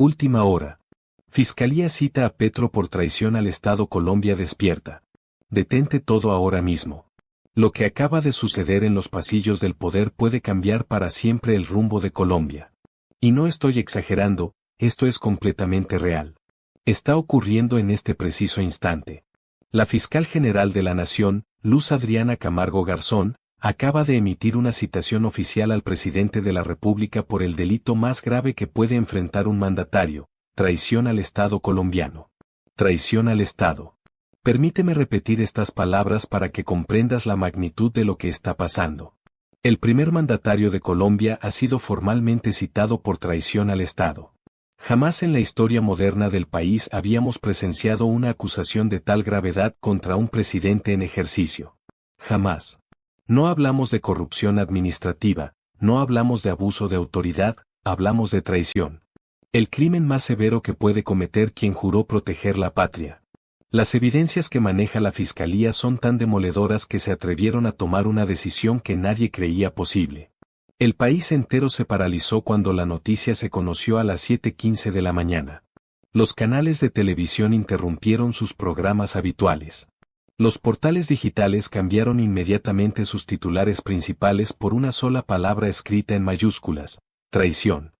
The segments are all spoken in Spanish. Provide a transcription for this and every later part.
Última hora. Fiscalía cita a Petro por traición al Estado. Colombia despierta. Detente todo ahora mismo. Lo que acaba de suceder en los pasillos del poder puede cambiar para siempre el rumbo de Colombia. Y no estoy exagerando, esto es completamente real. Está ocurriendo en este preciso instante. La fiscal general de la Nación, Luz Adriana Camargo Garzón, acaba de emitir una citación oficial al presidente de la República por el delito más grave que puede enfrentar un mandatario: traición al Estado colombiano. Traición al Estado. Permíteme repetir estas palabras para que comprendas la magnitud de lo que está pasando. El primer mandatario de Colombia ha sido formalmente citado por traición al Estado. Jamás en la historia moderna del país habíamos presenciado una acusación de tal gravedad contra un presidente en ejercicio. Jamás. No hablamos de corrupción administrativa, no hablamos de abuso de autoridad, hablamos de traición. El crimen más severo que puede cometer quien juró proteger la patria. Las evidencias que maneja la Fiscalía son tan demoledoras que se atrevieron a tomar una decisión que nadie creía posible. El país entero se paralizó cuando la noticia se conoció a las 7:15 de la mañana. Los canales de televisión interrumpieron sus programas habituales. Los portales digitales cambiaron inmediatamente sus titulares principales por una sola palabra escrita en mayúsculas: traición.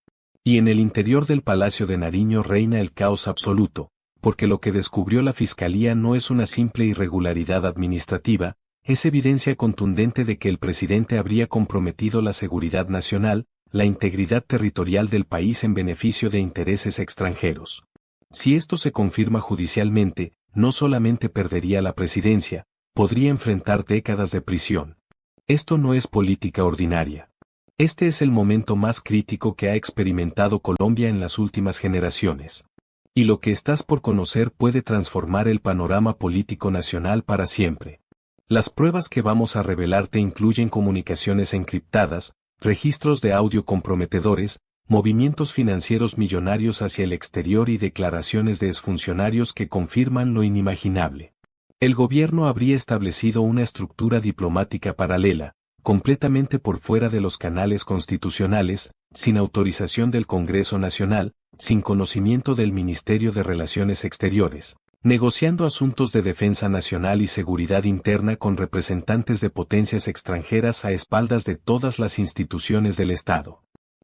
Y en el interior del Palacio de Nariño reina el caos absoluto, porque lo que descubrió la Fiscalía no es una simple irregularidad administrativa, es evidencia contundente de que el presidente habría comprometido la seguridad nacional, la integridad territorial del país en beneficio de intereses extranjeros. Si esto se confirma judicialmente, no solamente perdería la presidencia, podría enfrentar décadas de prisión. Esto no es política ordinaria. Este es el momento más crítico que ha experimentado Colombia en las últimas generaciones. Y lo que estás por conocer puede transformar el panorama político nacional para siempre. Las pruebas que vamos a revelarte incluyen comunicaciones encriptadas, registros de audio comprometedores, movimientos financieros millonarios hacia el exterior y declaraciones de exfuncionarios que confirman lo inimaginable. El gobierno habría establecido una estructura diplomática paralela, completamente por fuera de los canales constitucionales, sin autorización del Congreso Nacional, sin conocimiento del Ministerio de Relaciones Exteriores, negociando asuntos de defensa nacional y seguridad interna con representantes de potencias extranjeras a espaldas de todas las instituciones del Estado.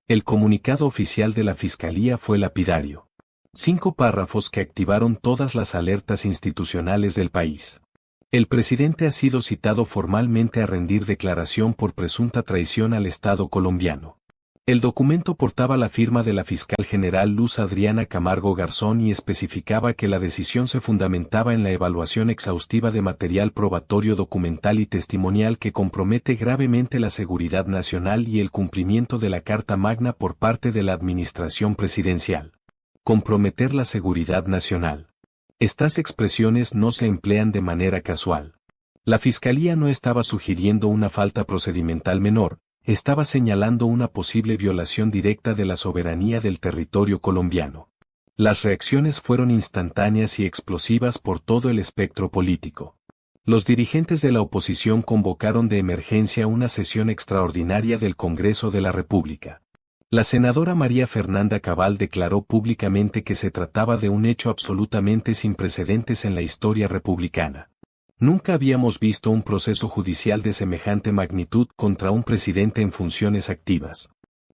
El comunicado oficial de la Fiscalía fue lapidario. 5 párrafos que activaron todas las alertas institucionales del país. El presidente ha sido citado formalmente a rendir declaración por presunta traición al Estado colombiano. El documento portaba la firma de la fiscal general Luz Adriana Camargo Garzón y especificaba que la decisión se fundamentaba en la evaluación exhaustiva de material probatorio documental y testimonial que compromete gravemente la seguridad nacional y el cumplimiento de la Carta Magna por parte de la administración presidencial. Comprometer la seguridad nacional. Estas expresiones no se emplean de manera casual. La Fiscalía no estaba sugiriendo una falta procedimental menor, estaba señalando una posible violación directa de la soberanía del territorio colombiano. Las reacciones fueron instantáneas y explosivas por todo el espectro político. Los dirigentes de la oposición convocaron de emergencia una sesión extraordinaria del Congreso de la República. La senadora María Fernanda Cabal declaró públicamente que se trataba de un hecho absolutamente sin precedentes en la historia republicana. Nunca habíamos visto un proceso judicial de semejante magnitud contra un presidente en funciones activas.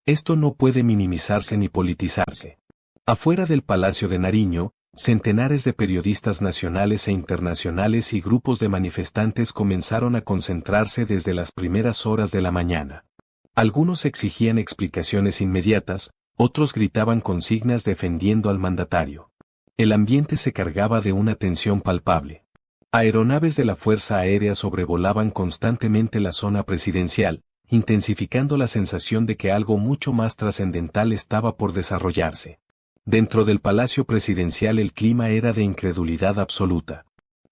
Esto no puede minimizarse ni politizarse. Afuera del Palacio de Nariño, centenares de periodistas nacionales e internacionales y grupos de manifestantes comenzaron a concentrarse desde las primeras horas de la mañana. Algunos exigían explicaciones inmediatas, otros gritaban consignas defendiendo al mandatario. El ambiente se cargaba de una tensión palpable. Aeronaves de la Fuerza Aérea sobrevolaban constantemente la zona presidencial, intensificando la sensación de que algo mucho más trascendental estaba por desarrollarse. Dentro del Palacio Presidencial el clima era de incredulidad absoluta.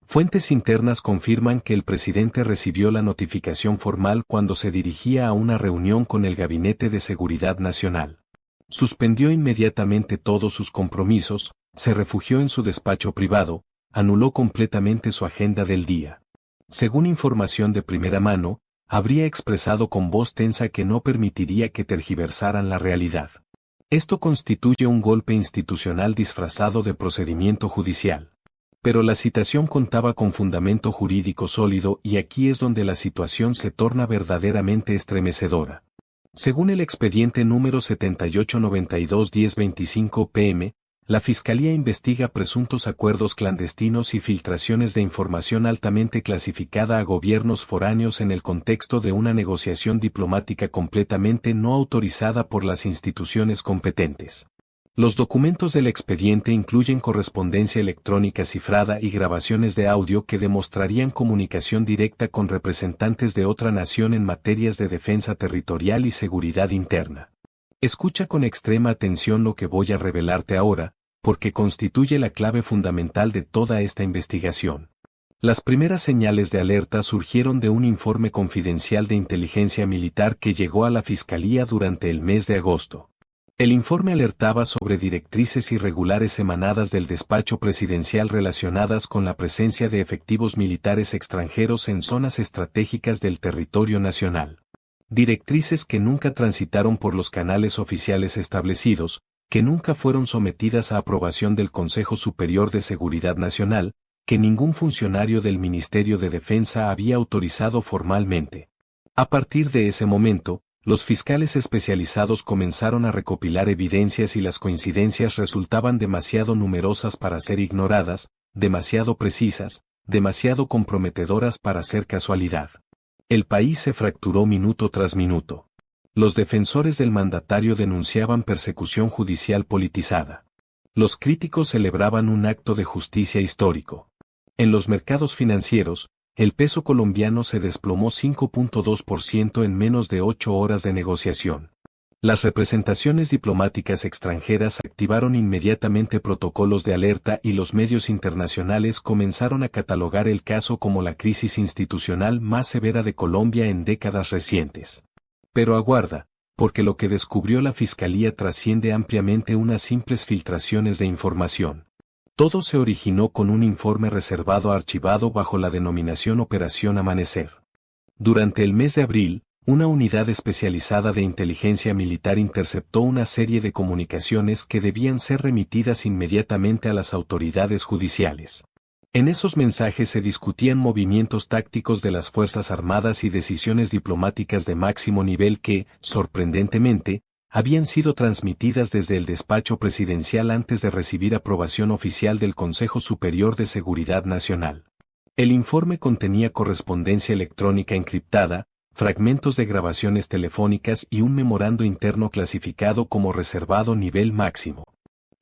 Fuentes internas confirman que el presidente recibió la notificación formal cuando se dirigía a una reunión con el Gabinete de Seguridad Nacional. Suspendió inmediatamente todos sus compromisos, se refugió en su despacho privado, anuló completamente su agenda del día. Según información de primera mano, habría expresado con voz tensa que no permitiría que tergiversaran la realidad. Esto constituye un golpe institucional disfrazado de procedimiento judicial. Pero la citación contaba con fundamento jurídico sólido y aquí es donde la situación se torna verdaderamente estremecedora. Según el expediente número 7892-1025 PM, la Fiscalía investiga presuntos acuerdos clandestinos y filtraciones de información altamente clasificada a gobiernos foráneos en el contexto de una negociación diplomática completamente no autorizada por las instituciones competentes. Los documentos del expediente incluyen correspondencia electrónica cifrada y grabaciones de audio que demostrarían comunicación directa con representantes de otra nación en materias de defensa territorial y seguridad interna. Escucha con extrema atención lo que voy a revelarte ahora, porque constituye la clave fundamental de toda esta investigación. Las primeras señales de alerta surgieron de un informe confidencial de inteligencia militar que llegó a la Fiscalía durante el mes de agosto. El informe alertaba sobre directrices irregulares emanadas del despacho presidencial relacionadas con la presencia de efectivos militares extranjeros en zonas estratégicas del territorio nacional. Directrices que nunca transitaron por los canales oficiales establecidos, que nunca fueron sometidas a aprobación del Consejo Superior de Seguridad Nacional, que ningún funcionario del Ministerio de Defensa había autorizado formalmente. A partir de ese momento, los fiscales especializados comenzaron a recopilar evidencias y las coincidencias resultaban demasiado numerosas para ser ignoradas, demasiado precisas, demasiado comprometedoras para ser casualidad. El país se fracturó minuto tras minuto. Los defensores del mandatario denunciaban persecución judicial politizada. Los críticos celebraban un acto de justicia histórico. En los mercados financieros, el peso colombiano se desplomó 5.2% en menos de 8 horas de negociación. Las representaciones diplomáticas extranjeras activaron inmediatamente protocolos de alerta y los medios internacionales comenzaron a catalogar el caso como la crisis institucional más severa de Colombia en décadas recientes. Pero aguarda, porque lo que descubrió la Fiscalía trasciende ampliamente unas simples filtraciones de información. Todo se originó con un informe reservado archivado bajo la denominación Operación Amanecer. Durante el mes de abril, una unidad especializada de inteligencia militar interceptó una serie de comunicaciones que debían ser remitidas inmediatamente a las autoridades judiciales. En esos mensajes se discutían movimientos tácticos de las Fuerzas Armadas y decisiones diplomáticas de máximo nivel que, sorprendentemente, habían sido transmitidas desde el despacho presidencial antes de recibir aprobación oficial del Consejo Superior de Seguridad Nacional. El informe contenía correspondencia electrónica encriptada, fragmentos de grabaciones telefónicas y un memorando interno clasificado como reservado nivel máximo.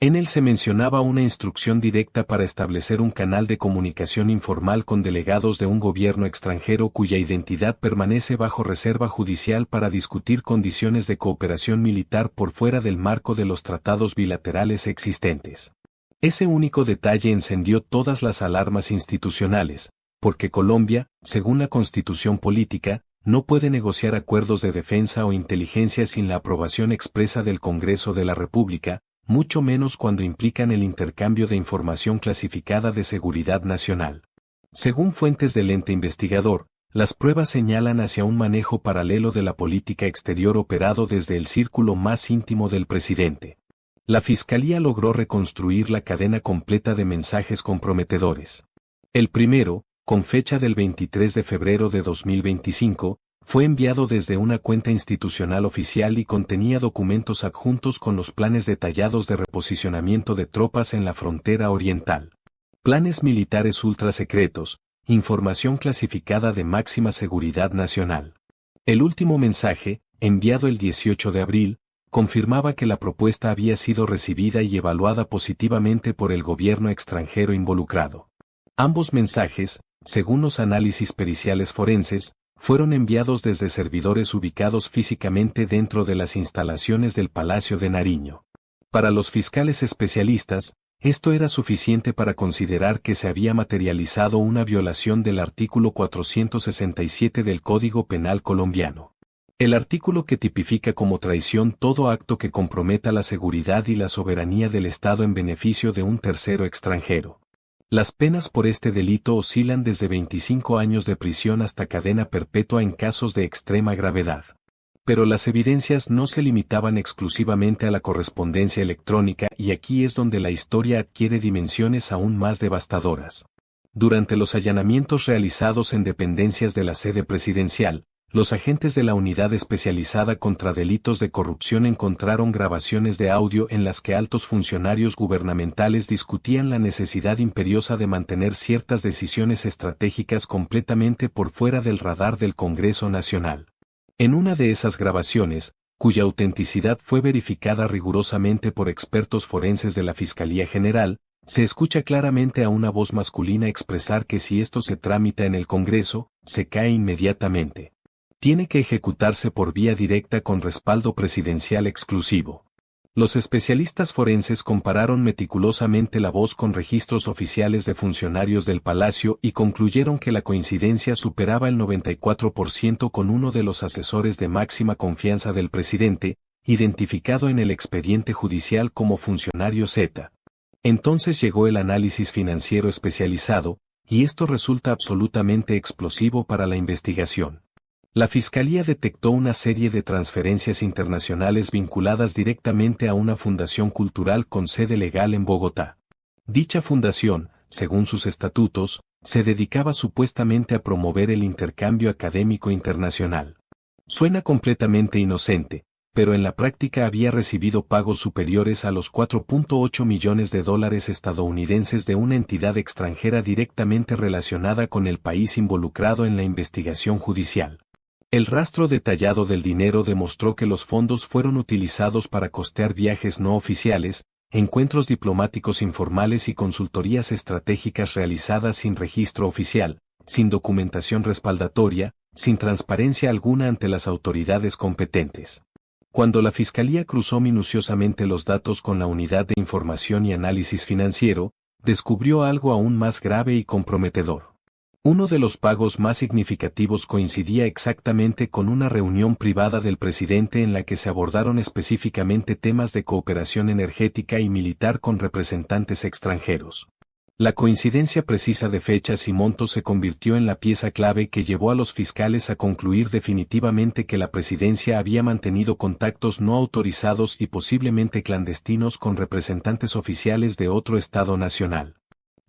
En él se mencionaba una instrucción directa para establecer un canal de comunicación informal con delegados de un gobierno extranjero cuya identidad permanece bajo reserva judicial para discutir condiciones de cooperación militar por fuera del marco de los tratados bilaterales existentes. Ese único detalle encendió todas las alarmas institucionales, porque Colombia, según la Constitución política, no puede negociar acuerdos de defensa o inteligencia sin la aprobación expresa del Congreso de la República, mucho menos cuando implican el intercambio de información clasificada de seguridad nacional. Según fuentes del ente investigador, las pruebas señalan hacia un manejo paralelo de la política exterior operado desde el círculo más íntimo del presidente. La Fiscalía logró reconstruir la cadena completa de mensajes comprometedores. El primero, con fecha del 23 de febrero de 2025, fue enviado desde una cuenta institucional oficial y contenía documentos adjuntos con los planes detallados de reposicionamiento de tropas en la frontera oriental. Planes militares ultrasecretos, información clasificada de máxima seguridad nacional. El último mensaje, enviado el 18 de abril, confirmaba que la propuesta había sido recibida y evaluada positivamente por el gobierno extranjero involucrado. Ambos mensajes, según los análisis periciales forenses, fueron enviados desde servidores ubicados físicamente dentro de las instalaciones del Palacio de Nariño. Para los fiscales especialistas, esto era suficiente para considerar que se había materializado una violación del artículo 467 del Código Penal colombiano. El artículo que tipifica como traición todo acto que comprometa la seguridad y la soberanía del Estado en beneficio de un tercero extranjero. Las penas por este delito oscilan desde 25 años de prisión hasta cadena perpetua en casos de extrema gravedad. Pero las evidencias no se limitaban exclusivamente a la correspondencia electrónica, y aquí es donde la historia adquiere dimensiones aún más devastadoras. Durante los allanamientos realizados en dependencias de la sede presidencial, los agentes de la Unidad Especializada contra Delitos de Corrupción encontraron grabaciones de audio en las que altos funcionarios gubernamentales discutían la necesidad imperiosa de mantener ciertas decisiones estratégicas completamente por fuera del radar del Congreso Nacional. En una de esas grabaciones, cuya autenticidad fue verificada rigurosamente por expertos forenses de la Fiscalía General, se escucha claramente a una voz masculina expresar que si esto se tramita en el Congreso, se cae inmediatamente. Tiene que ejecutarse por vía directa con respaldo presidencial exclusivo. Los especialistas forenses compararon meticulosamente la voz con registros oficiales de funcionarios del Palacio y concluyeron que la coincidencia superaba el 94% con uno de los asesores de máxima confianza del presidente, identificado en el expediente judicial como funcionario Z. Entonces llegó el análisis financiero especializado, y esto resulta absolutamente explosivo para la investigación. La Fiscalía detectó una serie de transferencias internacionales vinculadas directamente a una fundación cultural con sede legal en Bogotá. Dicha fundación, según sus estatutos, se dedicaba supuestamente a promover el intercambio académico internacional. Suena completamente inocente, pero en la práctica había recibido pagos superiores a los $4.8 millones estadounidenses de una entidad extranjera directamente relacionada con el país involucrado en la investigación judicial. El rastro detallado del dinero demostró que los fondos fueron utilizados para costear viajes no oficiales, encuentros diplomáticos informales y consultorías estratégicas realizadas sin registro oficial, sin documentación respaldatoria, sin transparencia alguna ante las autoridades competentes. Cuando la Fiscalía cruzó minuciosamente los datos con la Unidad de Información y Análisis Financiero, descubrió algo aún más grave y comprometedor. Uno de los pagos más significativos coincidía exactamente con una reunión privada del presidente en la que se abordaron específicamente temas de cooperación energética y militar con representantes extranjeros. La coincidencia precisa de fechas y montos se convirtió en la pieza clave que llevó a los fiscales a concluir definitivamente que la presidencia había mantenido contactos no autorizados y posiblemente clandestinos con representantes oficiales de otro Estado nacional.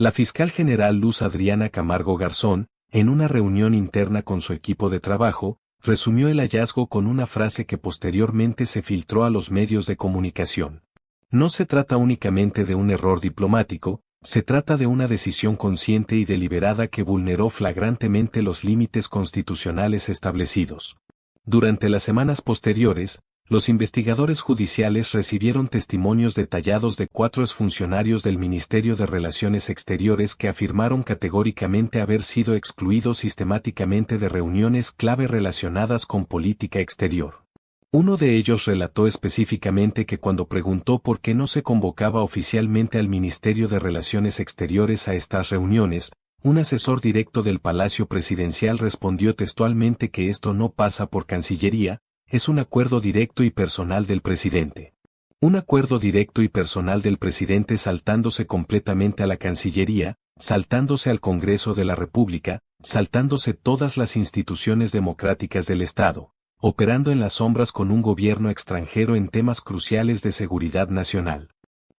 La fiscal general Luz Adriana Camargo Garzón, en una reunión interna con su equipo de trabajo, resumió el hallazgo con una frase que posteriormente se filtró a los medios de comunicación. No se trata únicamente de un error diplomático, se trata de una decisión consciente y deliberada que vulneró flagrantemente los límites constitucionales establecidos. Durante las semanas posteriores, los investigadores judiciales recibieron testimonios detallados de 4 exfuncionarios del Ministerio de Relaciones Exteriores que afirmaron categóricamente haber sido excluidos sistemáticamente de reuniones clave relacionadas con política exterior. Uno de ellos relató específicamente que cuando preguntó por qué no se convocaba oficialmente al Ministerio de Relaciones Exteriores a estas reuniones, un asesor directo del Palacio Presidencial respondió textualmente que esto no pasa por Cancillería, es un acuerdo directo y personal del presidente. Un acuerdo directo y personal del presidente saltándose completamente a la Cancillería, saltándose al Congreso de la República, saltándose todas las instituciones democráticas del Estado, operando en las sombras con un gobierno extranjero en temas cruciales de seguridad nacional.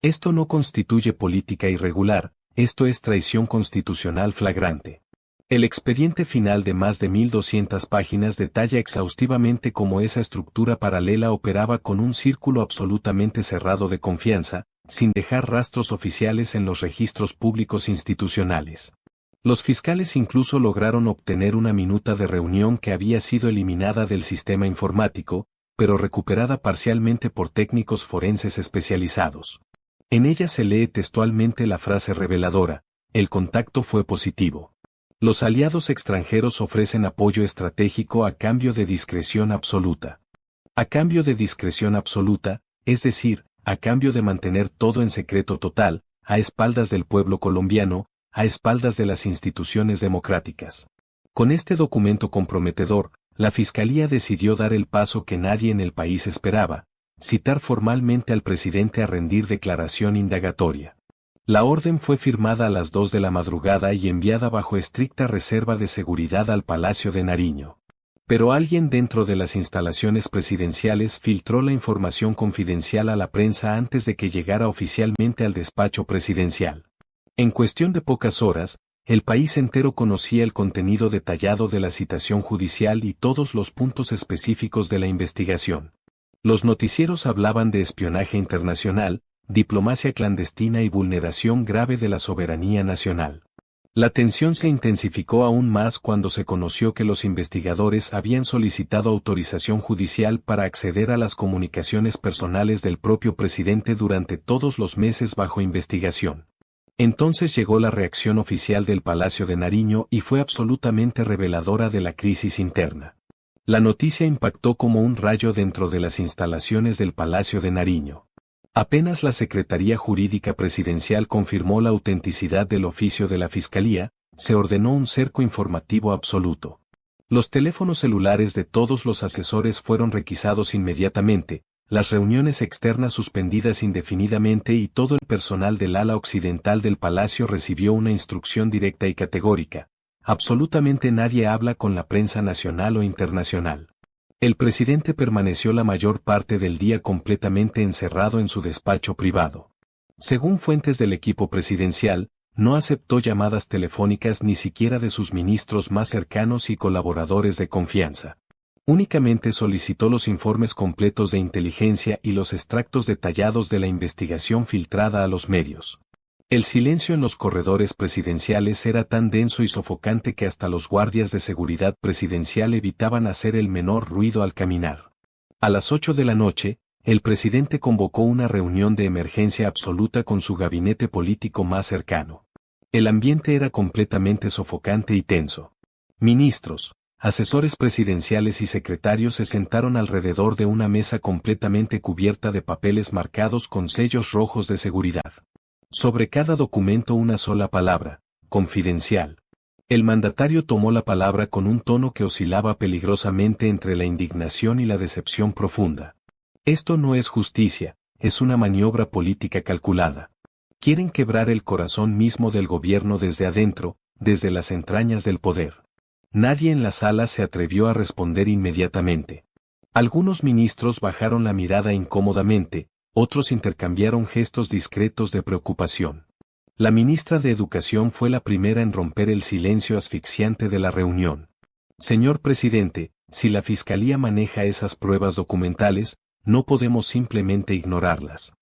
Esto no constituye política irregular, esto es traición constitucional flagrante. El expediente final de más de 1.200 páginas detalla exhaustivamente cómo esa estructura paralela operaba con un círculo absolutamente cerrado de confianza, sin dejar rastros oficiales en los registros públicos institucionales. Los fiscales incluso lograron obtener una minuta de reunión que había sido eliminada del sistema informático, pero recuperada parcialmente por técnicos forenses especializados. En ella se lee textualmente la frase reveladora: el contacto fue positivo. Los aliados extranjeros ofrecen apoyo estratégico a cambio de discreción absoluta. A cambio de discreción absoluta, es decir, a cambio de mantener todo en secreto total, a espaldas del pueblo colombiano, a espaldas de las instituciones democráticas. Con este documento comprometedor, la Fiscalía decidió dar el paso que nadie en el país esperaba: citar formalmente al presidente a rendir declaración indagatoria. La orden fue firmada a las 2 de la madrugada y enviada bajo estricta reserva de seguridad al Palacio de Nariño. Pero alguien dentro de las instalaciones presidenciales filtró la información confidencial a la prensa antes de que llegara oficialmente al despacho presidencial. En cuestión de pocas horas, el país entero conocía el contenido detallado de la citación judicial y todos los puntos específicos de la investigación. Los noticieros hablaban de espionaje internacional, diplomacia clandestina y vulneración grave de la soberanía nacional. La tensión se intensificó aún más cuando se conoció que los investigadores habían solicitado autorización judicial para acceder a las comunicaciones personales del propio presidente durante todos los meses bajo investigación. Entonces llegó la reacción oficial del Palacio de Nariño y fue absolutamente reveladora de la crisis interna. La noticia impactó como un rayo dentro de las instalaciones del Palacio de Nariño. Apenas la Secretaría Jurídica Presidencial confirmó la autenticidad del oficio de la Fiscalía, se ordenó un cerco informativo absoluto. Los teléfonos celulares de todos los asesores fueron requisados inmediatamente, las reuniones externas suspendidas indefinidamente y todo el personal del ala occidental del palacio recibió una instrucción directa y categórica. Absolutamente nadie habla con la prensa nacional o internacional. El presidente permaneció la mayor parte del día completamente encerrado en su despacho privado. Según fuentes del equipo presidencial, no aceptó llamadas telefónicas ni siquiera de sus ministros más cercanos y colaboradores de confianza. Únicamente solicitó los informes completos de inteligencia y los extractos detallados de la investigación filtrada a los medios. El silencio en los corredores presidenciales era tan denso y sofocante que hasta los guardias de seguridad presidencial evitaban hacer el menor ruido al caminar. A las 8 de la noche, el presidente convocó una reunión de emergencia absoluta con su gabinete político más cercano. El ambiente era completamente sofocante y tenso. Ministros, asesores presidenciales y secretarios se sentaron alrededor de una mesa completamente cubierta de papeles marcados con sellos rojos de seguridad. Sobre cada documento una sola palabra, confidencial. El mandatario tomó la palabra con un tono que oscilaba peligrosamente entre la indignación y la decepción profunda. Esto no es justicia, es una maniobra política calculada. Quieren quebrar el corazón mismo del gobierno desde adentro, desde las entrañas del poder. Nadie en la sala se atrevió a responder inmediatamente. Algunos ministros bajaron la mirada incómodamente, otros intercambiaron gestos discretos de preocupación. La ministra de Educación fue la primera en romper el silencio asfixiante de la reunión. Señor presidente, si la Fiscalía maneja esas pruebas documentales, no podemos simplemente ignorarlas.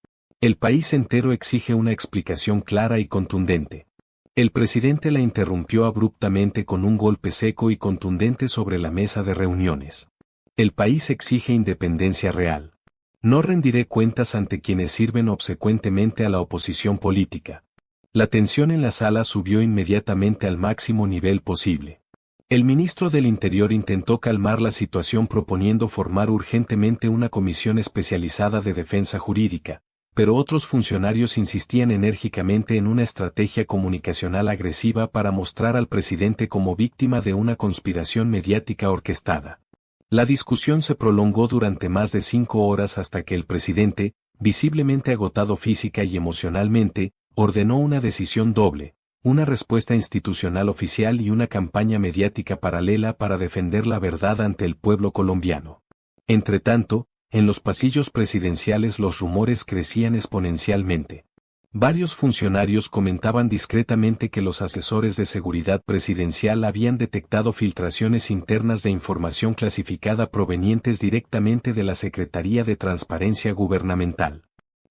El país entero exige una explicación clara y contundente. El presidente la interrumpió abruptamente con un golpe seco y contundente sobre la mesa de reuniones. El país exige independencia real. No rendiré cuentas ante quienes sirven obsecuentemente a la oposición política. La tensión en la sala subió inmediatamente al máximo nivel posible. El ministro del Interior intentó calmar la situación proponiendo formar urgentemente una comisión especializada de defensa jurídica, pero otros funcionarios insistían enérgicamente en una estrategia comunicacional agresiva para mostrar al presidente como víctima de una conspiración mediática orquestada. La discusión se prolongó durante más de 5 horas hasta que el presidente, visiblemente agotado física y emocionalmente, ordenó una decisión doble, una respuesta institucional oficial y una campaña mediática paralela para defender la verdad ante el pueblo colombiano. Entretanto, en los pasillos presidenciales los rumores crecían exponencialmente. Varios funcionarios comentaban discretamente que los asesores de seguridad presidencial habían detectado filtraciones internas de información clasificada provenientes directamente de la Secretaría de Transparencia Gubernamental.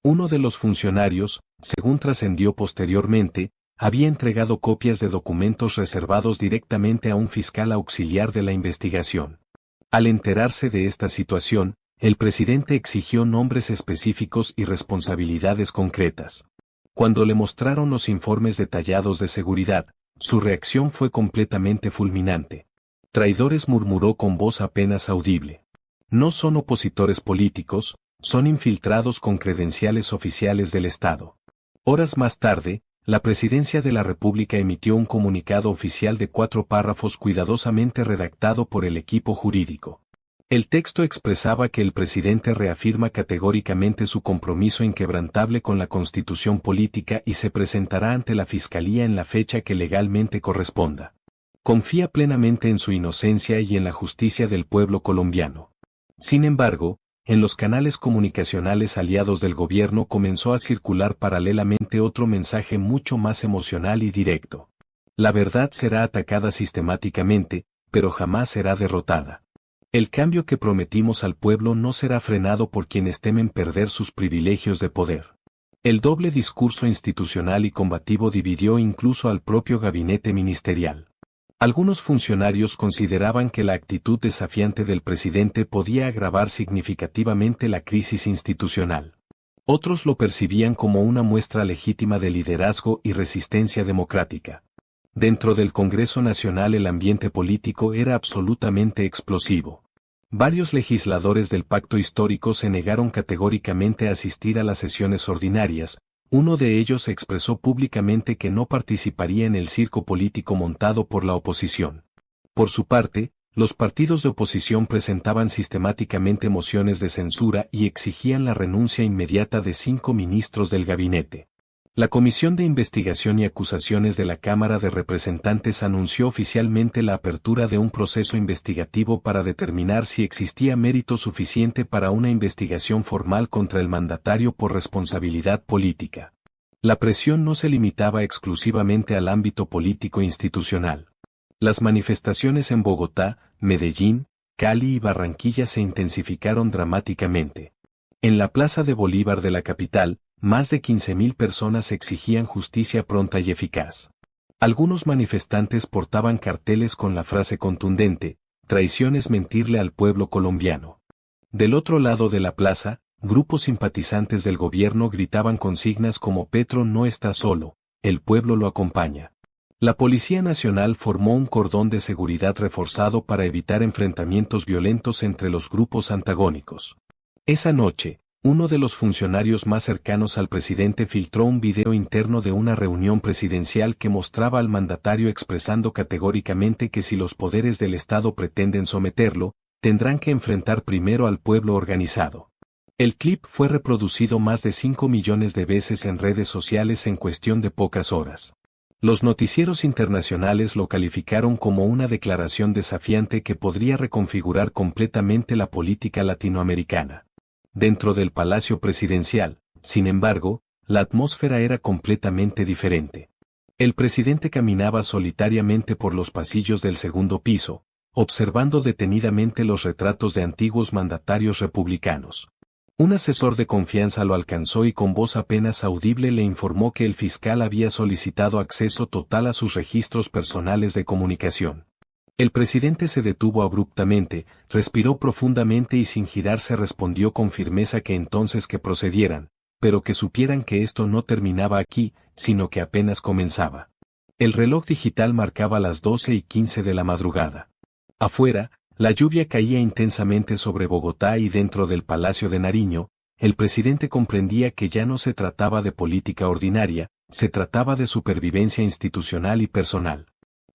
Uno de los funcionarios, según trascendió posteriormente, había entregado copias de documentos reservados directamente a un fiscal auxiliar de la investigación. Al enterarse de esta situación, el presidente exigió nombres específicos y responsabilidades concretas. Cuando le mostraron los informes detallados de seguridad, su reacción fue completamente fulminante. Traidores, murmuró con voz apenas audible. No son opositores políticos, son infiltrados con credenciales oficiales del Estado. Horas más tarde, la Presidencia de la República emitió un comunicado oficial de 4 párrafos cuidadosamente redactado por el equipo jurídico. El texto expresaba que el presidente reafirma categóricamente su compromiso inquebrantable con la Constitución política y se presentará ante la Fiscalía en la fecha que legalmente corresponda. Confía plenamente en su inocencia y en la justicia del pueblo colombiano. Sin embargo, en los canales comunicacionales aliados del gobierno comenzó a circular paralelamente otro mensaje mucho más emocional y directo. La verdad será atacada sistemáticamente, pero jamás será derrotada. El cambio que prometimos al pueblo no será frenado por quienes temen perder sus privilegios de poder. El doble discurso institucional y combativo dividió incluso al propio gabinete ministerial. Algunos funcionarios consideraban que la actitud desafiante del presidente podía agravar significativamente la crisis institucional. Otros lo percibían como una muestra legítima de liderazgo y resistencia democrática. Dentro del Congreso Nacional el ambiente político era absolutamente explosivo. Varios legisladores del pacto histórico se negaron categóricamente a asistir a las sesiones ordinarias. Uno de ellos expresó públicamente que no participaría en el circo político montado por la oposición. Por su parte, los partidos de oposición presentaban sistemáticamente mociones de censura y exigían la renuncia inmediata de 5 ministros del gabinete. La Comisión de Investigación y Acusaciones de la Cámara de Representantes anunció oficialmente la apertura de un proceso investigativo para determinar si existía mérito suficiente para una investigación formal contra el mandatario por responsabilidad política. La presión no se limitaba exclusivamente al ámbito político institucional. Las manifestaciones en Bogotá, Medellín, Cali y Barranquilla se intensificaron dramáticamente. En la Plaza de Bolívar de la capital, más de 15.000 personas exigían justicia pronta y eficaz. Algunos manifestantes portaban carteles con la frase contundente: traición es mentirle al pueblo colombiano. Del otro lado de la plaza, grupos simpatizantes del gobierno gritaban consignas como Petro no está solo, el pueblo lo acompaña. La Policía Nacional formó un cordón de seguridad reforzado para evitar enfrentamientos violentos entre los grupos antagónicos. Esa noche, uno de los funcionarios más cercanos al presidente filtró un video interno de una reunión presidencial que mostraba al mandatario expresando categóricamente que si los poderes del Estado pretenden someterlo, tendrán que enfrentar primero al pueblo organizado. El clip fue reproducido más de 5 millones de veces en redes sociales en cuestión de pocas horas. Los noticieros internacionales lo calificaron como una declaración desafiante que podría reconfigurar completamente la política latinoamericana. Dentro del Palacio Presidencial, sin embargo, la atmósfera era completamente diferente. El presidente caminaba solitariamente por los pasillos del segundo piso, observando detenidamente los retratos de antiguos mandatarios republicanos. Un asesor de confianza lo alcanzó y con voz apenas audible le informó que el fiscal había solicitado acceso total a sus registros personales de comunicación. El presidente se detuvo abruptamente, respiró profundamente y sin girarse respondió con firmeza que entonces que procedieran, pero que supieran que esto no terminaba aquí, sino que apenas comenzaba. El reloj digital marcaba las 12:15 de la madrugada. Afuera, la lluvia caía intensamente sobre Bogotá y dentro del Palacio de Nariño, el presidente comprendía que ya no se trataba de política ordinaria, se trataba de supervivencia institucional y personal.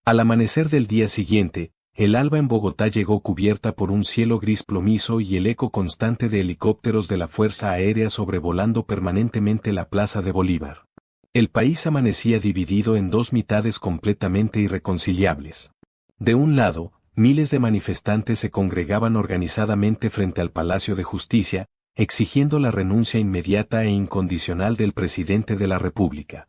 Al amanecer del día siguiente, el alba en Bogotá llegó cubierta por un cielo gris plomizo y el eco constante de helicópteros de la Fuerza Aérea sobrevolando permanentemente la Plaza de Bolívar. El país amanecía dividido en dos mitades completamente irreconciliables. De un lado, miles de manifestantes se congregaban organizadamente frente al Palacio de Justicia, exigiendo la renuncia inmediata e incondicional del presidente de la República.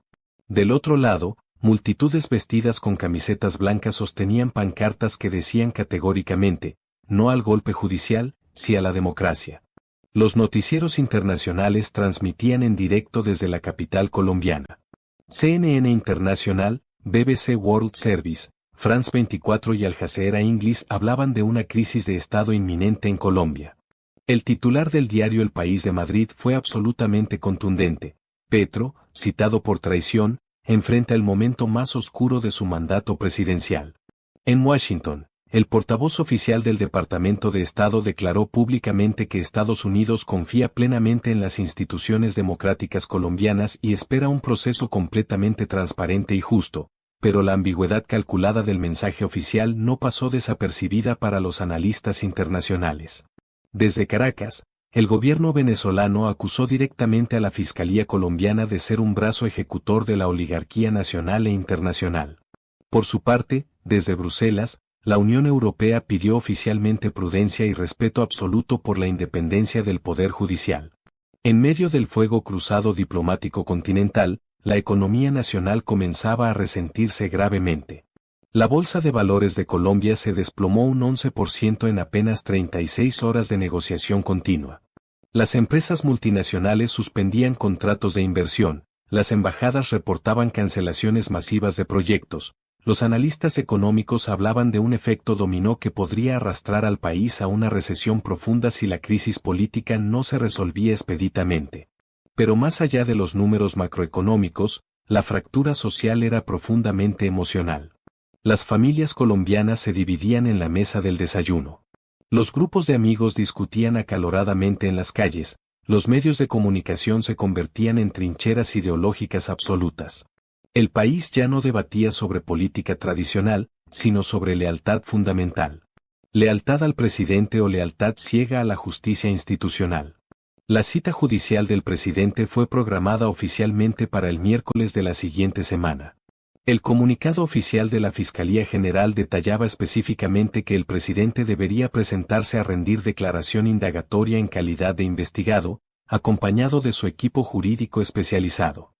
Del otro lado, multitudes vestidas con camisetas blancas sostenían pancartas que decían categóricamente, no al golpe judicial, sí a la democracia. Los noticieros internacionales transmitían en directo desde la capital colombiana. CNN Internacional, BBC World Service, France 24 y Al Jazeera English hablaban de una crisis de Estado inminente en Colombia. El titular del diario El País de Madrid fue absolutamente contundente. Petro, citado por traición, enfrenta el momento más oscuro de su mandato presidencial. En Washington, el portavoz oficial del Departamento de Estado declaró públicamente que Estados Unidos confía plenamente en las instituciones democráticas colombianas y espera un proceso completamente transparente y justo, pero la ambigüedad calculada del mensaje oficial no pasó desapercibida para los analistas internacionales. Desde Caracas, el gobierno venezolano acusó directamente a la Fiscalía colombiana de ser un brazo ejecutor de la oligarquía nacional e internacional. Por su parte, desde Bruselas, la Unión Europea pidió oficialmente prudencia y respeto absoluto por la independencia del Poder Judicial. En medio del fuego cruzado diplomático continental, la economía nacional comenzaba a resentirse gravemente. La Bolsa de Valores de Colombia se desplomó un 11% en apenas 36 horas de negociación continua. Las empresas multinacionales suspendían contratos de inversión, las embajadas reportaban cancelaciones masivas de proyectos, los analistas económicos hablaban de un efecto dominó que podría arrastrar al país a una recesión profunda si la crisis política no se resolvía expeditamente. Pero más allá de los números macroeconómicos, la fractura social era profundamente emocional. Las familias colombianas se dividían en la mesa del desayuno. Los grupos de amigos discutían acaloradamente en las calles, los medios de comunicación se convertían en trincheras ideológicas absolutas. El país ya no debatía sobre política tradicional, sino sobre lealtad fundamental. Lealtad al presidente o lealtad ciega a la justicia institucional. La cita judicial del presidente fue programada oficialmente para el miércoles de la siguiente semana. El comunicado oficial de la Fiscalía General detallaba específicamente que el presidente debería presentarse a rendir declaración indagatoria en calidad de investigado, acompañado de su equipo jurídico especializado.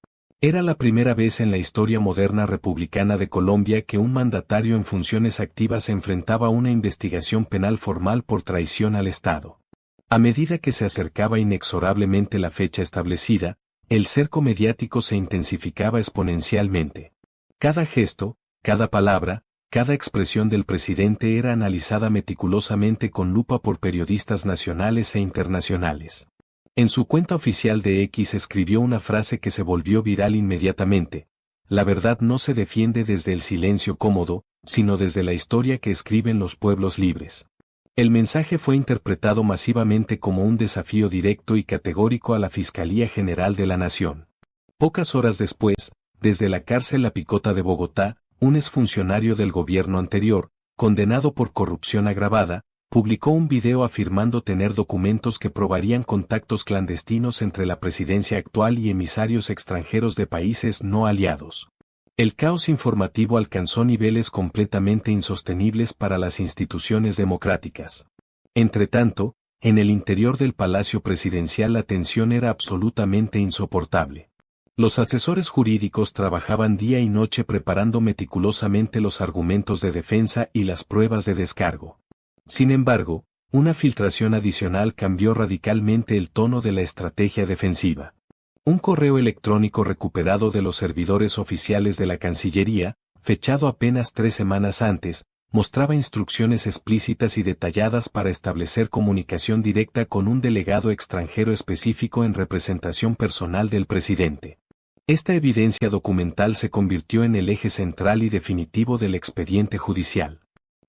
Era la primera vez en la historia moderna republicana de Colombia que un mandatario en funciones activas enfrentaba una investigación penal formal por traición al Estado. A medida que se acercaba inexorablemente la fecha establecida, el cerco mediático se intensificaba exponencialmente. Cada gesto, cada palabra, cada expresión del presidente era analizada meticulosamente con lupa por periodistas nacionales e internacionales. En su cuenta oficial de X escribió una frase que se volvió viral inmediatamente: la verdad no se defiende desde el silencio cómodo, sino desde la historia que escriben los pueblos libres. El mensaje fue interpretado masivamente como un desafío directo y categórico a la Fiscalía General de la Nación. Pocas horas después, desde la cárcel La Picota de Bogotá, un exfuncionario del gobierno anterior, condenado por corrupción agravada, publicó un video afirmando tener documentos que probarían contactos clandestinos entre la presidencia actual y emisarios extranjeros de países no aliados. El caos informativo alcanzó niveles completamente insostenibles para las instituciones democráticas. Entretanto, en el interior del Palacio Presidencial la tensión era absolutamente insoportable. Los asesores jurídicos trabajaban día y noche preparando meticulosamente los argumentos de defensa y las pruebas de descargo. Sin embargo, una filtración adicional cambió radicalmente el tono de la estrategia defensiva. Un correo electrónico recuperado de los servidores oficiales de la Cancillería, fechado apenas 3 semanas antes, mostraba instrucciones explícitas y detalladas para establecer comunicación directa con un delegado extranjero específico en representación personal del presidente. Esta evidencia documental se convirtió en el eje central y definitivo del expediente judicial.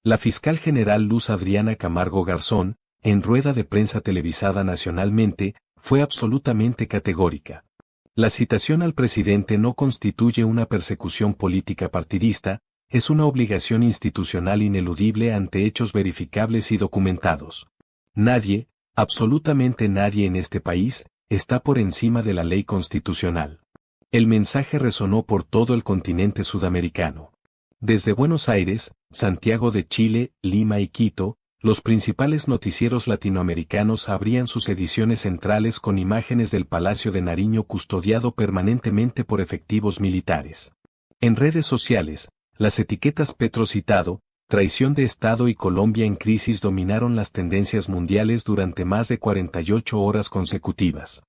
La fiscal general Luz Adriana Camargo Garzón, en rueda de prensa televisada nacionalmente, fue absolutamente categórica. La citación al presidente no constituye una persecución política partidista, es una obligación institucional ineludible ante hechos verificables y documentados. Nadie, absolutamente nadie en este país, está por encima de la ley constitucional. El mensaje resonó por todo el continente sudamericano. Desde Buenos Aires, Santiago de Chile, Lima y Quito, los principales noticieros latinoamericanos abrían sus ediciones centrales con imágenes del Palacio de Nariño custodiado permanentemente por efectivos militares. En redes sociales, las etiquetas Petro citado, traición de Estado y Colombia en crisis dominaron las tendencias mundiales durante más de 48 horas consecutivas.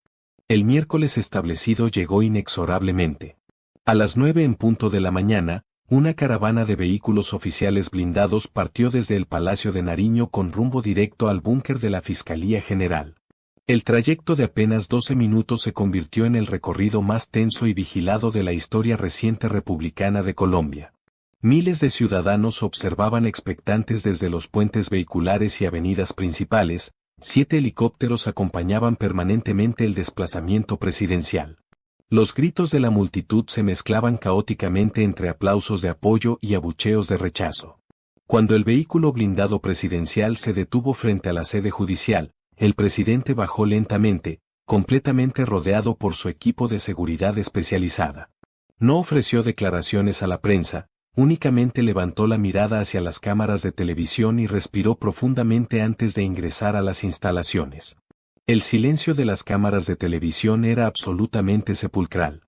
El miércoles establecido llegó inexorablemente. A las 9 en punto de la mañana, una caravana de vehículos oficiales blindados partió desde el Palacio de Nariño con rumbo directo al búnker de la Fiscalía General. El trayecto de apenas 12 minutos se convirtió en el recorrido más tenso y vigilado de la historia reciente republicana de Colombia. Miles de ciudadanos observaban expectantes desde los puentes vehiculares y avenidas principales, 7 helicópteros acompañaban permanentemente el desplazamiento presidencial. Los gritos de la multitud se mezclaban caóticamente entre aplausos de apoyo y abucheos de rechazo. Cuando el vehículo blindado presidencial se detuvo frente a la sede judicial, el presidente bajó lentamente, completamente rodeado por su equipo de seguridad especializada. No ofreció declaraciones a la prensa, únicamente levantó la mirada hacia las cámaras de televisión y respiró profundamente antes de ingresar a las instalaciones. El silencio de las cámaras de televisión era absolutamente sepulcral.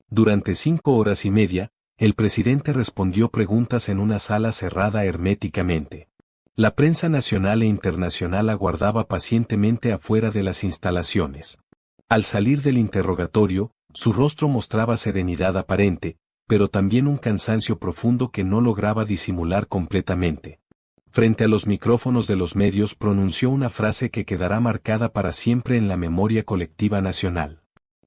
Durante 5 horas y media, el presidente respondió preguntas en una sala cerrada herméticamente. La prensa nacional e internacional aguardaba pacientemente afuera de las instalaciones. Al salir del interrogatorio, su rostro mostraba serenidad aparente, pero también un cansancio profundo que no lograba disimular completamente. Frente a los micrófonos de los medios pronunció una frase que quedará marcada para siempre en la memoria colectiva nacional.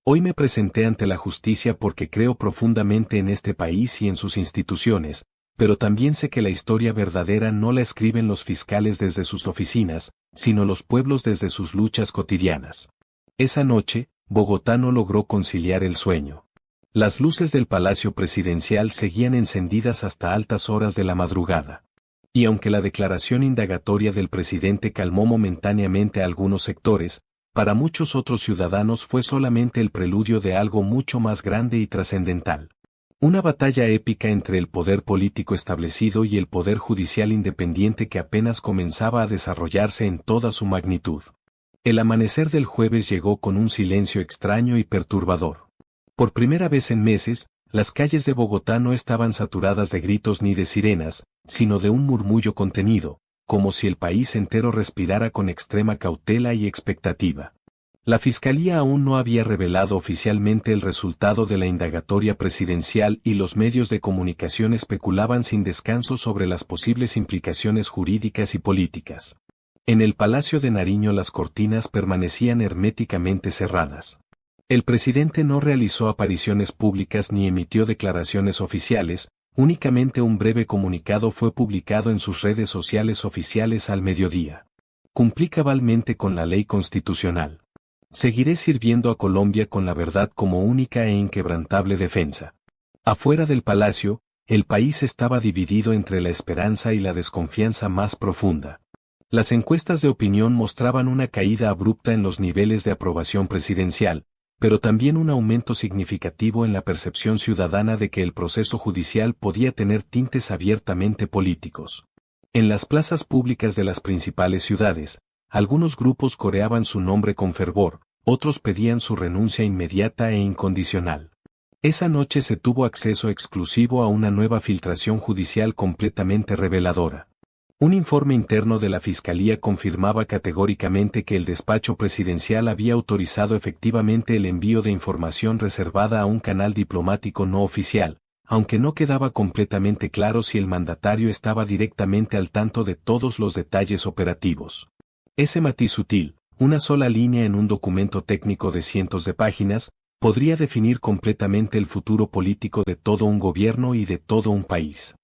Hoy me presenté ante la justicia porque creo profundamente en este país y en sus instituciones, pero también sé que la historia verdadera no la escriben los fiscales desde sus oficinas, sino los pueblos desde sus luchas cotidianas. Esa noche, Bogotá no logró conciliar el sueño. Las luces del Palacio Presidencial seguían encendidas hasta altas horas de la madrugada. Y aunque la declaración indagatoria del presidente calmó momentáneamente a algunos sectores, para muchos otros ciudadanos fue solamente el preludio de algo mucho más grande y trascendental. Una batalla épica entre el poder político establecido y el poder judicial independiente que apenas comenzaba a desarrollarse en toda su magnitud. El amanecer del jueves llegó con un silencio extraño y perturbador. Por primera vez en meses, las calles de Bogotá no estaban saturadas de gritos ni de sirenas, sino de un murmullo contenido, como si el país entero respirara con extrema cautela y expectativa. La Fiscalía aún no había revelado oficialmente el resultado de la indagatoria presidencial y los medios de comunicación especulaban sin descanso sobre las posibles implicaciones jurídicas y políticas. En el Palacio de Nariño las cortinas permanecían herméticamente cerradas. El presidente no realizó apariciones públicas ni emitió declaraciones oficiales, únicamente un breve comunicado fue publicado en sus redes sociales oficiales al mediodía. Cumplí cabalmente con la ley constitucional. Seguiré sirviendo a Colombia con la verdad como única e inquebrantable defensa. Afuera del palacio, el país estaba dividido entre la esperanza y la desconfianza más profunda. Las encuestas de opinión mostraban una caída abrupta en los niveles de aprobación presidencial, pero también un aumento significativo en la percepción ciudadana de que el proceso judicial podía tener tintes abiertamente políticos. En las plazas públicas de las principales ciudades, algunos grupos coreaban su nombre con fervor, otros pedían su renuncia inmediata e incondicional. Esa noche se tuvo acceso exclusivo a una nueva filtración judicial completamente reveladora. Un informe interno de la Fiscalía confirmaba categóricamente que el despacho presidencial había autorizado efectivamente el envío de información reservada a un canal diplomático no oficial, aunque no quedaba completamente claro si el mandatario estaba directamente al tanto de todos los detalles operativos. Ese matiz sutil, una sola línea en un documento técnico de cientos de páginas, podría definir completamente el futuro político de todo un gobierno y de todo un país.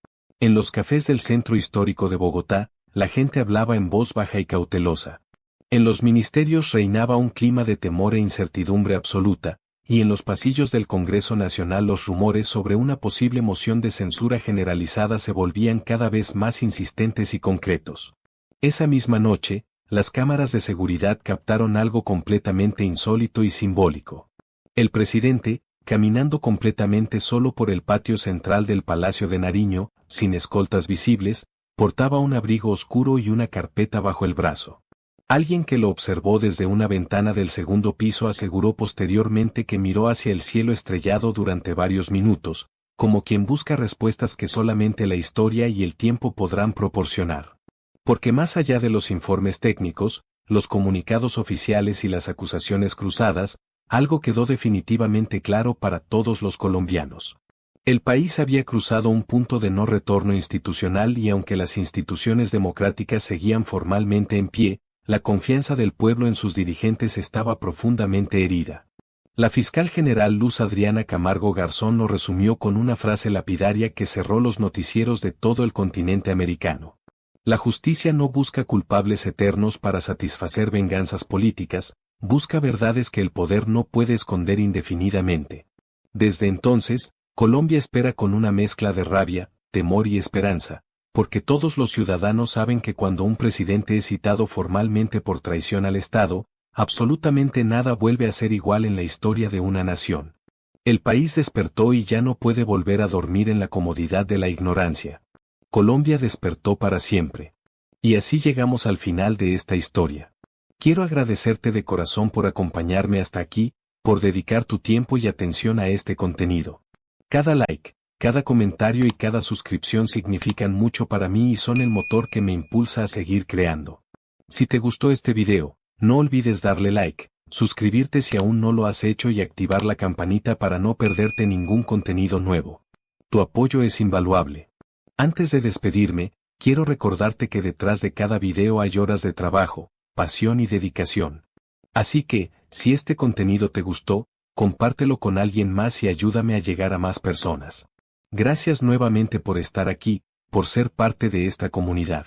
En los cafés del centro histórico de Bogotá, la gente hablaba en voz baja y cautelosa. En los ministerios reinaba un clima de temor e incertidumbre absoluta, y en los pasillos del Congreso Nacional los rumores sobre una posible moción de censura generalizada se volvían cada vez más insistentes y concretos. Esa misma noche, las cámaras de seguridad captaron algo completamente insólito y simbólico. El presidente, caminando completamente solo por el patio central del Palacio de Nariño, sin escoltas visibles, portaba un abrigo oscuro y una carpeta bajo el brazo. Alguien que lo observó desde una ventana del segundo piso aseguró posteriormente que miró hacia el cielo estrellado durante varios minutos, como quien busca respuestas que solamente la historia y el tiempo podrán proporcionar. Porque más allá de los informes técnicos, los comunicados oficiales y las acusaciones cruzadas, algo quedó definitivamente claro para todos los colombianos. El país había cruzado un punto de no retorno institucional y aunque las instituciones democráticas seguían formalmente en pie, la confianza del pueblo en sus dirigentes estaba profundamente herida. La fiscal general Luz Adriana Camargo Garzón lo resumió con una frase lapidaria que cerró los noticieros de todo el continente americano. La justicia no busca culpables eternos para satisfacer venganzas políticas, busca verdades que el poder no puede esconder indefinidamente. Desde entonces, Colombia espera con una mezcla de rabia, temor y esperanza, porque todos los ciudadanos saben que cuando un presidente es citado formalmente por traición al Estado, absolutamente nada vuelve a ser igual en la historia de una nación. El país despertó y ya no puede volver a dormir en la comodidad de la ignorancia. Colombia despertó para siempre. Y así llegamos al final de esta historia. Quiero agradecerte de corazón por acompañarme hasta aquí, por dedicar tu tiempo y atención a este contenido. Cada like, cada comentario y cada suscripción significan mucho para mí y son el motor que me impulsa a seguir creando. Si te gustó este video, no olvides darle like, suscribirte si aún no lo has hecho y activar la campanita para no perderte ningún contenido nuevo. Tu apoyo es invaluable. Antes de despedirme, quiero recordarte que detrás de cada video hay horas de trabajo, pasión y dedicación. Así que, si este contenido te gustó, compártelo con alguien más y ayúdame a llegar a más personas. Gracias nuevamente por estar aquí, por ser parte de esta comunidad.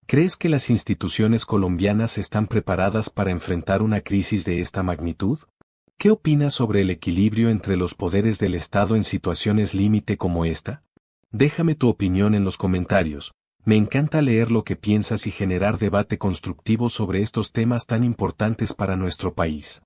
¿Crees que las instituciones colombianas están preparadas para enfrentar una crisis de esta magnitud? ¿Qué opinas sobre el equilibrio entre los poderes del Estado en situaciones límite como esta? Déjame tu opinión en los comentarios. Me encanta leer lo que piensas y generar debate constructivo sobre estos temas tan importantes para nuestro país.